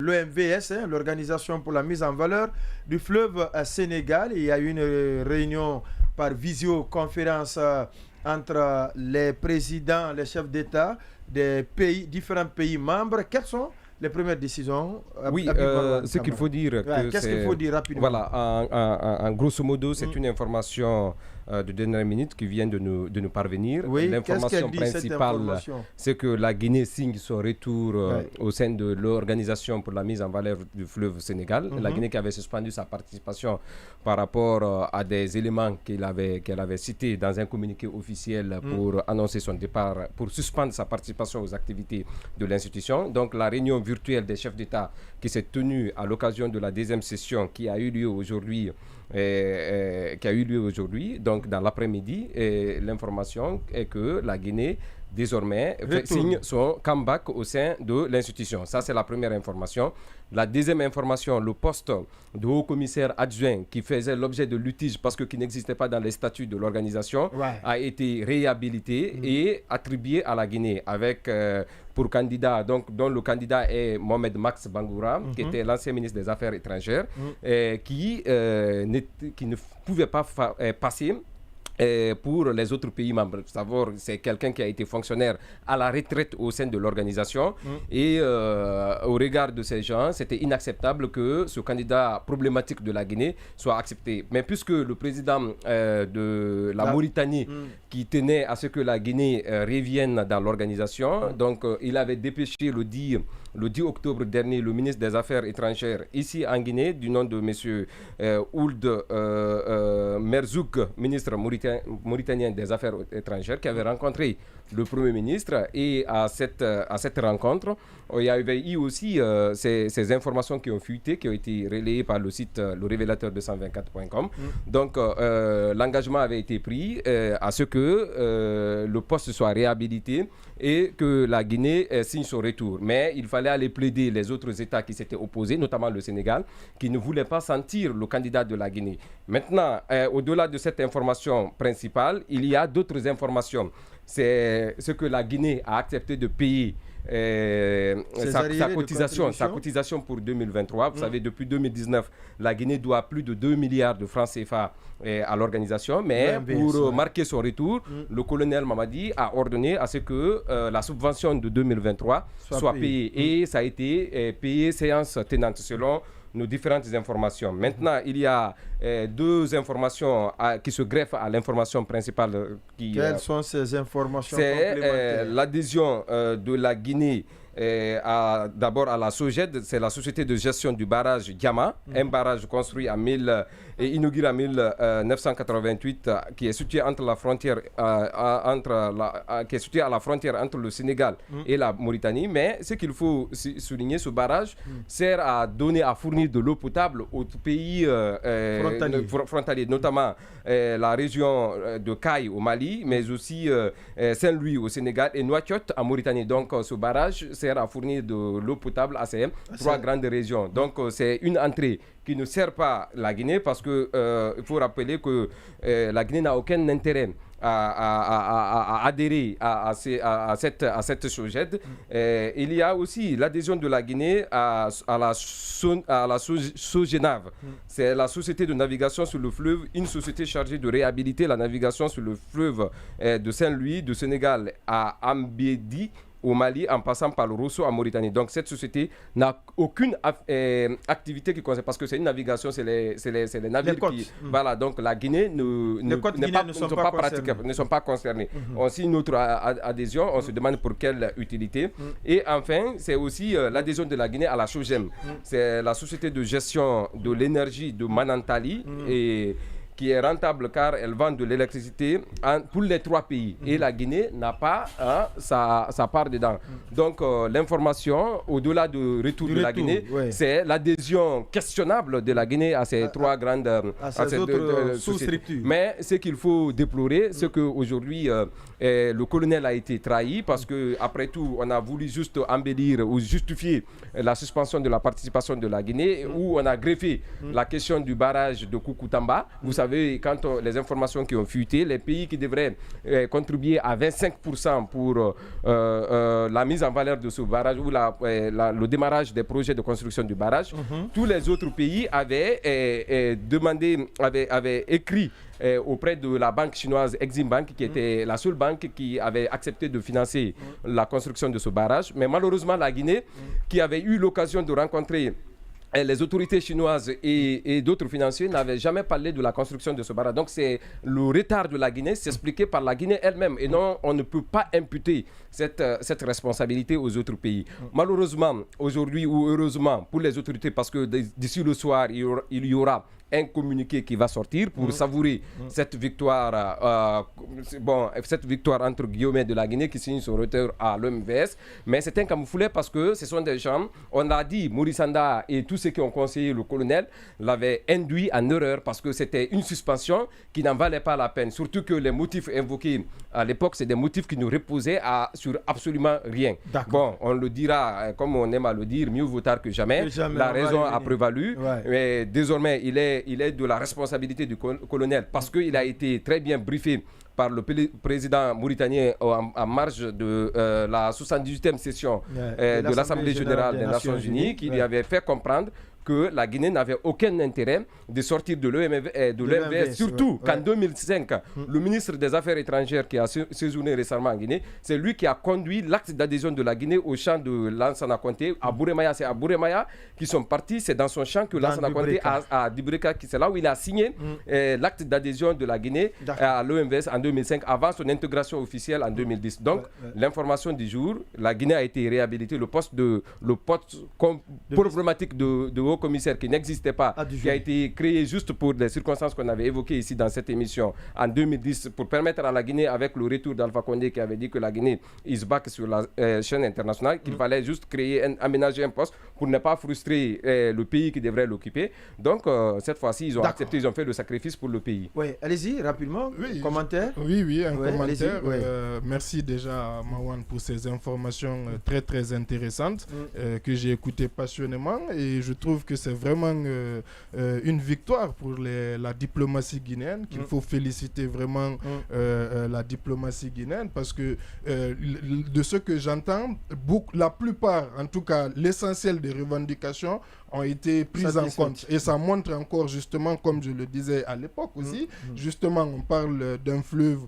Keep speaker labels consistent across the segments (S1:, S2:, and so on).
S1: l'OMVS, l'Organisation pour la mise en valeur du fleuve Sénégal. Il y a eu une réunion par visioconférence entre les présidents, les chefs d'État des pays, différents pays membres. Quelles sont les premières décisions?
S2: Oui, ce qu'il faut dire,
S1: qu'est-ce qu'il faut dire rapidement?
S2: Voilà, en grosso modo, c'est une information de dernière minute qui vient de nous parvenir.
S1: Oui,
S2: l'information principale, c'est que la Guinée signe son retour au sein de l'Organisation pour la mise en valeur du fleuve Sénégal. La Guinée qui avait suspendu sa participation par rapport à des éléments qu'elle avait cités dans un communiqué officiel pour annoncer son départ, pour suspendre sa participation aux activités de l'institution. Donc la réunion virtuelle des chefs d'État qui s'est tenue à l'occasion de la deuxième session qui a eu lieu aujourd'hui, donc dans l'après-midi, l'information est que la Guinée désormais signe son comeback au sein de l'institution. Ça, c'est la première information. La deuxième information, le poste de haut-commissaire adjoint qui faisait l'objet de litige parce qu'il n'existait pas dans les statuts de l'organisation a été réhabilité et attribué à la Guinée avec pour candidat, dont le candidat est Mohamed Max Bangoura, qui était l'ancien ministre des Affaires étrangères, qui ne pouvait pas passer pour les autres pays membres. Savoir, c'est quelqu'un qui a été fonctionnaire à la retraite au sein de l'organisation et au regard de ces gens, c'était inacceptable que ce candidat problématique de la Guinée soit accepté. Mais puisque le président de la Mauritanie qui tenait à ce que la Guinée revienne dans l'organisation, donc il avait dépêché le 10 octobre dernier le ministre des Affaires étrangères ici en Guinée du nom de M. Ould Merzouk, ministre mauritanien des Affaires étrangères, qui avait rencontré le Premier ministre. Et à cette rencontre, il y avait eu aussi ces informations qui ont fuité, qui ont été relayées par le site le révélateur de 124.com. Donc l'engagement avait été pris à ce que le poste soit réhabilité et que la Guinée signe son retour. Mais il fallait aller plaider les autres États qui s'étaient opposés, notamment le Sénégal, qui ne voulaient pas sentir le candidat de la Guinée. Maintenant, au-delà de cette information principale, il y a d'autres informations. C'est ce que la Guinée a accepté de payer sa cotisation pour 2023. Vous savez, depuis 2019, la Guinée doit plus de 2 milliards de francs CFA à l'organisation. Mais pour marquer son retour, le colonel Mamadi a ordonné à ce que la subvention de 2023 soit payée. Et ça a été payé séance tenante selon nos différentes informations. Maintenant, il y a deux informations qui se greffent à l'information principale.
S1: Quelles sont ces informations
S2: complémentaires? C'est l'adhésion de la Guinée d'abord à la SOGED, c'est la société de gestion du barrage Diama, un barrage construit et inauguré en 1988 qui est situé entre la frontière qui est situé à la frontière entre le Sénégal et la Mauritanie. Mais ce qu'il faut souligner, ce barrage sert à fournir de l'eau potable aux pays frontaliers, notamment la région de Caille au Mali, mais aussi Saint-Louis au Sénégal et Nouakchott en Mauritanie. Donc ce barrage sert à fournir de l'eau potable à ces trois grandes régions. Donc c'est une entrée qui ne sert pas la Guinée parce que il faut rappeler que la Guinée n'a aucun intérêt à adhérer à cette SOGED. Il y a aussi l'adhésion de la Guinée à la SOGENAV. C'est la société de navigation sur le fleuve, une société chargée de réhabiliter la navigation sur le fleuve de Saint-Louis, du Sénégal à Ambédi, au Mali, en passant par le Rosso en Mauritanie. Donc cette société n'a aucune activité qui concerne, parce que c'est une navigation, c'est les navires qui... Voilà, donc la Guinée ne sont pas concernés. On signe notre adhésion, on se demande pour quelle utilité. Et enfin, c'est aussi l'adhésion de la Guinée à la SOGEM. C'est la société de gestion de l'énergie de Manantali et qui est rentable car elle vend de l'électricité pour les trois pays. Et la Guinée n'a pas sa part dedans. Donc l'information, au-delà du retour de la Guinée, c'est l'adhésion questionnable de la Guinée à ces trois grandes sous-structures. Mais ce qu'il faut déplorer, c'est qu'aujourd'hui, le colonel a été trahi parce qu'après tout, on a voulu juste embellir ou justifier la suspension de la participation de la Guinée où on a greffé la question du barrage de Koukoutamba. Vous savez savez, quand les informations qui ont fuité, les pays qui devraient contribuer à 25% pour la mise en valeur de ce barrage ou le démarrage des projets de construction du barrage, tous les autres pays avaient écrit auprès de la banque chinoise Exim Bank, qui était la seule banque qui avait accepté de financer la construction de ce barrage. Mais malheureusement, la Guinée, qui avait eu l'occasion de rencontrer les autorités chinoises et d'autres financiers, n'avaient jamais parlé de la construction de ce barrage. Donc c'est le retard de la Guinée s'expliquait par la Guinée elle-même. Et non, on ne peut pas imputer cette responsabilité aux autres pays. Malheureusement, aujourd'hui ou heureusement pour les autorités, parce que d'ici le soir, il y aura un communiqué qui va sortir pour savourer cette victoire, cette victoire entre guillemets de la Guinée qui signe son retour à l'OMVS. Mais c'est un camouflet parce que ce sont des gens, on a dit, Maurice Sanda et tous ceux qui ont conseillé le colonel l'avaient induit en erreur parce que c'était une suspension qui n'en valait pas la peine. Surtout que les motifs invoqués à l'époque, c'est des motifs qui nous reposaient sur absolument rien. Bon, on le dira, comme on aime à le dire, mieux vaut tard que jamais. La raison a prévalu. Mais désormais, il est de la responsabilité du colonel parce qu'il a été très bien briefé par le président mauritanien en marge de la 78e session de l'Assemblée générale des Nations Unies, qui lui avait fait comprendre que la Guinée n'avait aucun intérêt de sortir de l'OMVS, surtout qu'en 2005, le ministre des Affaires étrangères qui a séjourné récemment en Guinée, c'est lui qui a conduit l'acte d'adhésion de la Guinée au champ de Lansana Conté. À Bouremaya, c'est à Bouremaya qu'ils sont partis, c'est dans son champ que Lansana Conté à Dibreka, c'est là où il a signé l'acte d'adhésion de la Guinée à l'OMVS en 2005, avant son intégration officielle en 2010. Donc, l'information du jour, la Guinée a été réhabilitée, le poste problématique de haut commissaire qui n'existait pas, qui a été créé juste pour des circonstances qu'on avait évoquées ici dans cette émission en 2010 pour permettre à la Guinée, avec le retour d'Alpha Condé qui avait dit que la Guinée is back sur la chaîne internationale, qu'il fallait juste aménager un poste pour ne pas frustrer le pays qui devrait l'occuper. Donc cette fois-ci, ils ont accepté, ils ont fait le sacrifice pour le pays.
S1: Oui, allez-y rapidement, commentaire.
S3: Oui, un commentaire. Merci déjà à Mawan pour ces informations très très intéressantes que j'ai écoutées passionnément, et je trouve que c'est vraiment une victoire pour la diplomatie guinéenne, qu'il faut féliciter vraiment la diplomatie guinéenne, parce que de ce que j'entends, la plupart, en tout cas l'essentiel des revendications ont été prises en compte. Et ça montre encore, justement, comme je le disais à l'époque aussi, justement, on parle d'un fleuve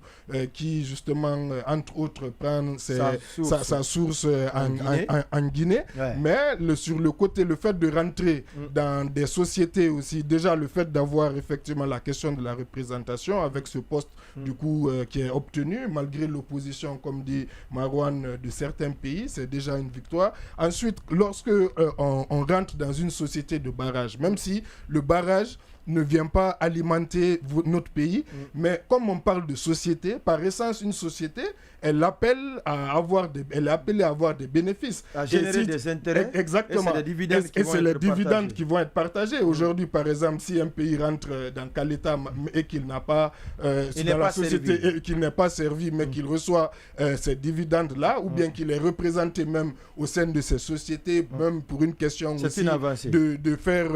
S3: qui, justement, entre autres, prend sa source en Guinée. Mais sur le côté, le fait de rentrer dans des sociétés aussi, déjà le fait d'avoir effectivement la question de la représentation avec ce poste, du coup, qui est obtenu, malgré l'opposition, comme dit Marouane, de certains pays, c'est déjà une victoire. Ensuite, lorsque on rentre dans une société de barrage, même si le barrage ne vient pas alimenter notre pays, mais comme on parle de société, par essence, une société, elle appelle à avoir elle est appelée à avoir des bénéfices.
S1: À générer des intérêts.
S3: Exactement.
S1: Et c'est les dividendes
S3: qui vont être partagés. Aujourd'hui, par exemple, si un pays rentre dans quel état et qu'il n'a pas, dans la société, qu'il n'est pas servi, mais qu'il reçoit ces dividendes-là, ou bien qu'il est représenté même au sein de ces sociétés, même pour une question aussi de faire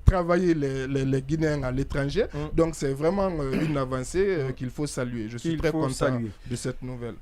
S3: travailler les Guinéens à l'étranger. Donc c'est vraiment une avancée qu'il faut saluer. Je suis très content de cette nouvelle.